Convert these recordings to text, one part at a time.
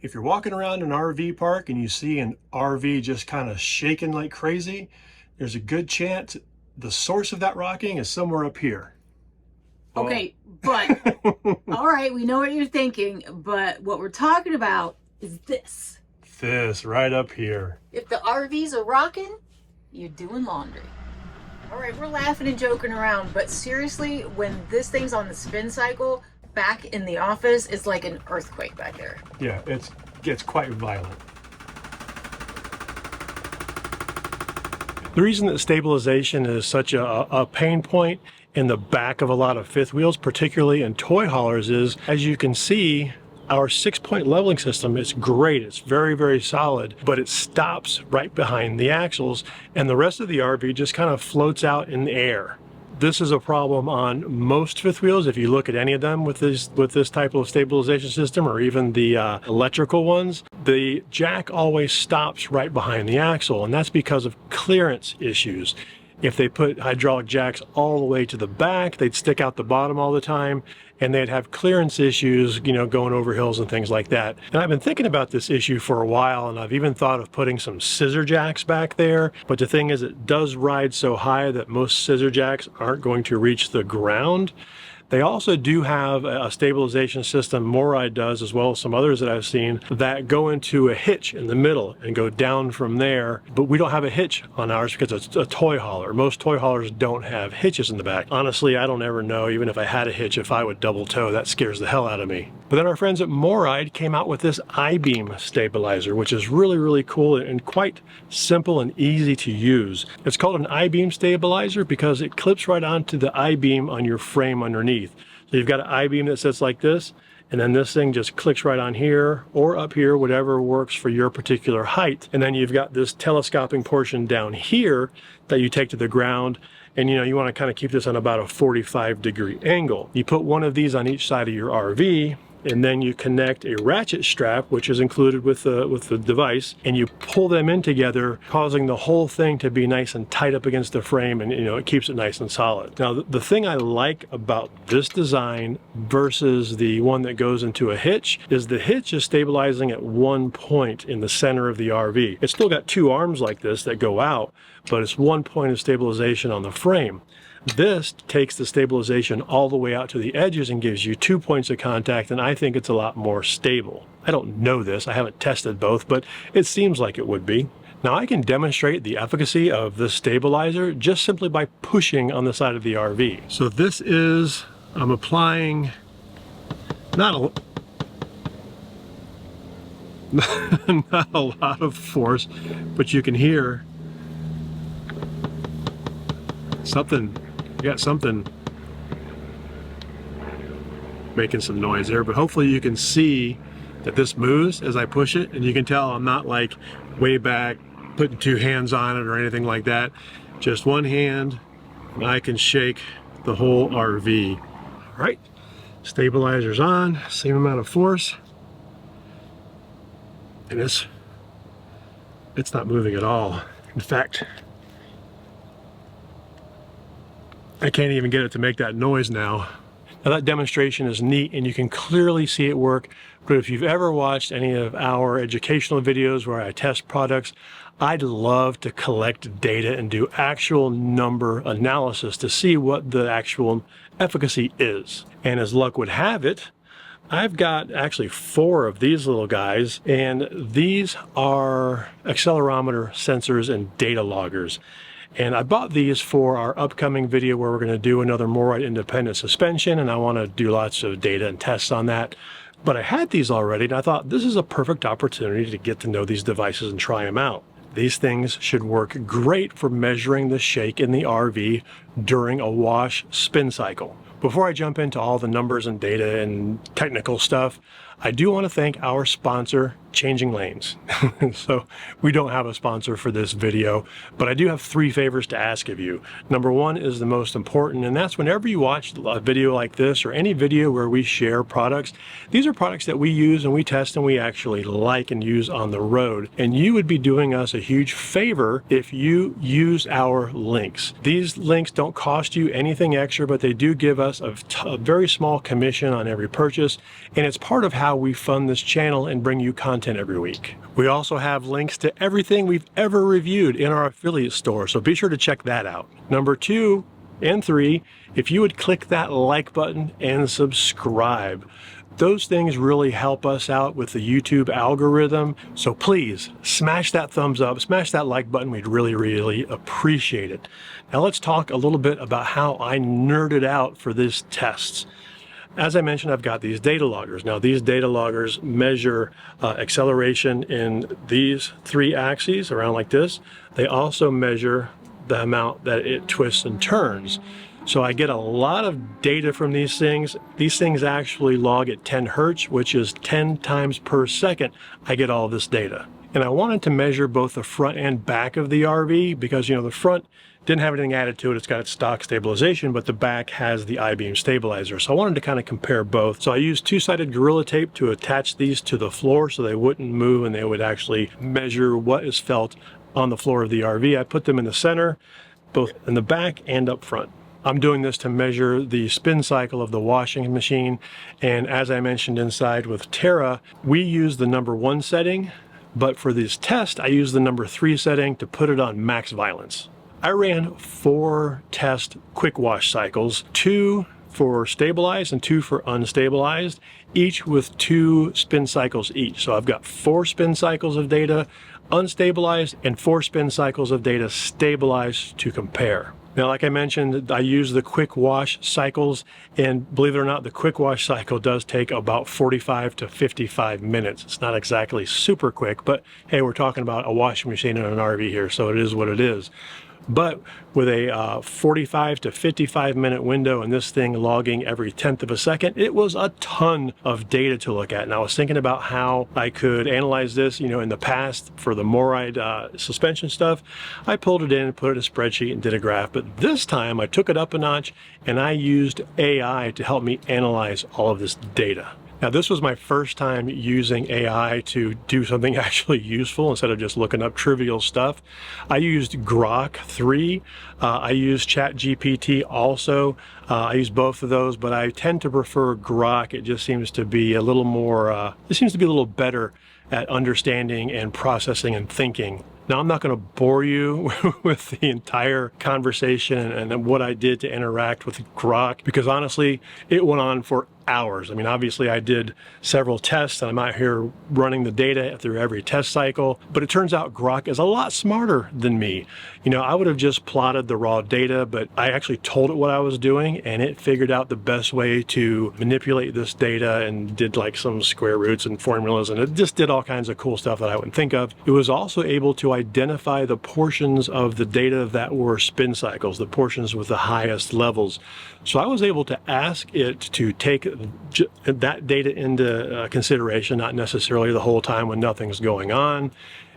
If you're walking around an RV park and you see an RV just kind of shaking like crazy, there's a good chance the source of that rocking is somewhere up here. Okay, but all right, we know what you're thinking, but what we're talking about is this. This right up here. If the RVs are rocking, you're doing laundry. All right, we're laughing and joking around, but seriously, when this thing's on the spin cycle, back in the office, it's like an earthquake back there. Yeah, it gets quite violent. The reason that stabilization is such a pain point in the back of a lot of fifth wheels, particularly in toy haulers, is, as you can see, our 6-point leveling system is great. It's very, very solid, but it stops right behind the axles, and the rest of the RV just kind of floats out in the air. This is a problem on most fifth wheels. If you look at any of them with this type of stabilization system, or even the electrical ones, the jack always stops right behind the axle, and that's because of clearance issues. If they put hydraulic jacks all the way to the back, they'd stick out the bottom all the time, and they'd have clearance issues, you know, going over hills and things like that. And I've been thinking about this issue for a while, and I've even thought of putting some scissor jacks back there. But the thing is, it does ride so high that most scissor jacks aren't going to reach the ground. They also do have a stabilization system, MORryde does, as well as some others that I've seen, that go into a hitch in the middle and go down from there. But we don't have a hitch on ours because it's a toy hauler. Most toy haulers don't have hitches in the back. Honestly, I don't ever know, even if I had a hitch, if I would double toe. That scares the hell out of me. But then our friends at MORryde came out with this I-Beam stabilizer, which is really, really cool and quite simple and easy to use. It's called an I-Beam stabilizer because it clips right onto the I-Beam on your frame underneath. So you've got an I-Beam that sits like this, and then this thing just clicks right on here or up here, whatever works for your particular height. And then you've got this telescoping portion down here that you take to the ground, and you know, you want to kind of keep this on about a 45-degree angle. You put one of these on each side of your RV, and then you connect a ratchet strap, which is included with the device, and you pull them in together, causing the whole thing to be nice and tight up against the frame, and you know, it keeps it nice and solid. Now, the thing I like about this design versus the one that goes into a hitch is the hitch is stabilizing at one point in the center of the RV. It's still got two arms like this that go out, but it's one point of stabilization on the frame. This takes the stabilization all the way out to the edges and gives you 2 points of contact, and I think it's a lot more stable. I don't know this, I haven't tested both, but it seems like it would be. Now I can demonstrate the efficacy of this stabilizer just simply by pushing on the side of the RV. So this is, I'm applying not a lot of force, but you can hear something. You got something making some noise there, but hopefully you can see that this moves as I push it, and you can tell I'm not like way back putting two hands on it or anything like that. Just one hand, and I can shake the whole RV. All right, stabilizer's on, same amount of force, and it's not moving at all. In fact, I can't even get it to make that noise now. Now that demonstration is neat and you can clearly see it work, but if you've ever watched any of our educational videos where I test products, I'd love to collect data and do actual number analysis to see what the actual efficacy is. And as luck would have it, I've got actually 4 of these little guys, and these are accelerometer sensors and data loggers. And I bought these for our upcoming video where we're going to do another MORryde independent suspension, and I want to do lots of data and tests on that. But I had these already, and I thought this is a perfect opportunity to get to know these devices and try them out. These things should work great for measuring the shake in the RV during a wash spin cycle. Before I jump into all the numbers and data and technical stuff, I do want to thank our sponsor, Changing Lanes. So we don't have a sponsor for this video, but I do have 3 favors to ask of you. Number 1 is the most important, and that's whenever you watch a video like this or any video where we share products, these are products that we use and we test and we actually like and use on the road. And you would be doing us a huge favor if you use our links. These links don't cost you anything extra, but they do give us a very small commission on every purchase, and it's part of how how we fund this channel and bring you content every week. We also have links to everything we've ever reviewed in our affiliate store, so be sure to check that out. Number 2 and 3, if you would click that like button and subscribe. Those things really help us out with the YouTube algorithm. So please smash that thumbs up, smash that like button. We'd really, really appreciate it. Now let's talk a little bit about how I nerded out for these tests. As I mentioned, I've got these data loggers. Now these data loggers measure acceleration in these 3 axes around like this. They also measure the amount that it twists and turns. So I get a lot of data from these things. These things actually log at 10 Hertz, which is 10 times per second. I get all this data. And I wanted to measure both the front and back of the RV because, you know, the front didn't have anything added to it. It's got its stock stabilization, but the back has the I-Beam Stabilizer. So I wanted to kind of compare both. So I used 2-sided Gorilla Tape to attach these to the floor so they wouldn't move and they would actually measure what is felt on the floor of the RV. I put them in the center, both in the back and up front. I'm doing this to measure the spin cycle of the washing machine. And as I mentioned inside with Terra, we use the number 1 setting, but for this test, I use the number 3 setting to put it on max violence. I ran 4 test quick wash cycles, 2 for stabilized and 2 for unstabilized, each with 2 spin cycles each. So I've got 4 spin cycles of data unstabilized and 4 spin cycles of data stabilized to compare. Now, like I mentioned, I use the quick wash cycles, and believe it or not, the quick wash cycle does take about 45 to 55 minutes. It's not exactly super quick, but hey, we're talking about a washing machine and an RV here, so it is what it is. But with a 45 to 55 minute window and this thing logging every 10th of a second, it was a ton of data to look at. And I was thinking about how I could analyze this. You know, in the past for the MORryde suspension stuff, I pulled it in, put it in a spreadsheet and did a graph. But this time I took it up a notch and I used AI to help me analyze all of this data. Now, this was my first time using AI to do something actually useful instead of just looking up trivial stuff. I used Grok 3. I used ChatGPT also. I use both of those, but I tend to prefer Grok. It just seems to be a little more, it seems to be a little better at understanding and processing and thinking. Now, I'm not going to bore you with the entire conversation and what I did to interact with Grok, because honestly, it went on for hours. I mean, obviously I did several tests and I'm out here running the data through every test cycle, but it turns out Grok is a lot smarter than me. You know, I would have just plotted the raw data, but I actually told it what I was doing and it figured out the best way to manipulate this data and did like some square roots and formulas, and it just did all kinds of cool stuff that I wouldn't think of. It was also able to identify the portions of the data that were spin cycles, the portions with the highest levels. So I was able to ask it to take that data into consideration, not necessarily the whole time when nothing's going on,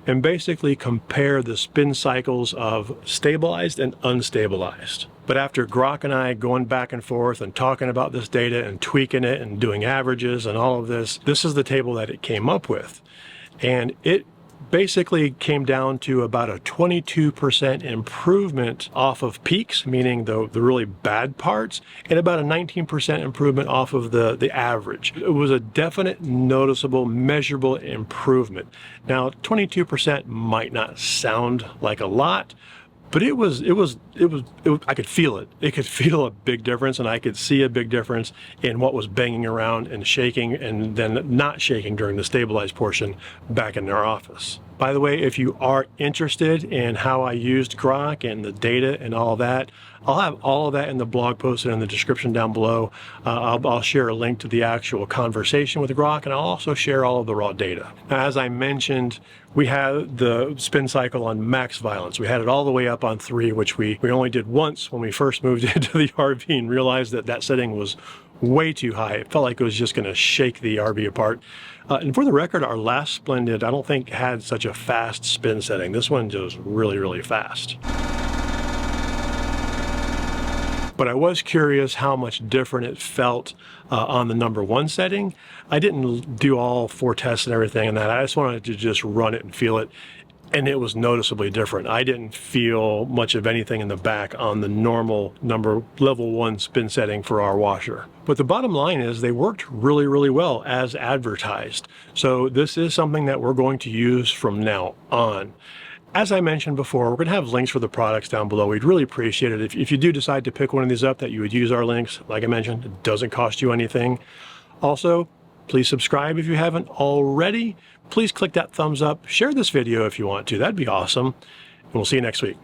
and basically compare the spin cycles of stabilized and unstabilized. But after Grok and I going back and forth and talking about this data and tweaking it and doing averages and all of this, this is the table that it came up with. And it basically came down to about a 22% improvement off of peaks, meaning the really bad parts, and about a 19% improvement off of the average. It was a definite, noticeable, measurable improvement. Now, 22% might not sound like a lot, but it was, I could feel it. It could feel a big difference, and I could see a big difference in what was banging around and shaking and then not shaking during the stabilized portion back in their office. By the way, if you are interested in how I used Grok and the data and all that, I'll have all of that in the blog post and in the description down below. I'll share a link to the actual conversation with Grok, and I'll also share all of the raw data. Now, as I mentioned, we had the spin cycle on max violence. We had it all the way up on 3, which we only did once when we first moved into the RV and realized that that setting was way too high. It felt like it was just going to shake the RV apart. And for the record, our last Splendid, I don't think had such a fast spin setting. This one goes really, really fast. But I was curious how much different it felt on the number 1 setting. I didn't do all 4 tests and everything and that. I just wanted to just run it and feel it. and it was noticeably different. I didn't feel much of anything in the back on the normal level 1 spin setting for our washer. But the bottom line is they worked really, really well as advertised. So this is something that we're going to use from now on. As I mentioned before, we're going to have links for the products down below. We'd really appreciate it if you do decide to pick one of these up, that you would use our links. Like I mentioned, it doesn't cost you anything. Also, please subscribe if you haven't already. Please click that thumbs up. Share this video if you want to. That'd be awesome. And we'll see you next week.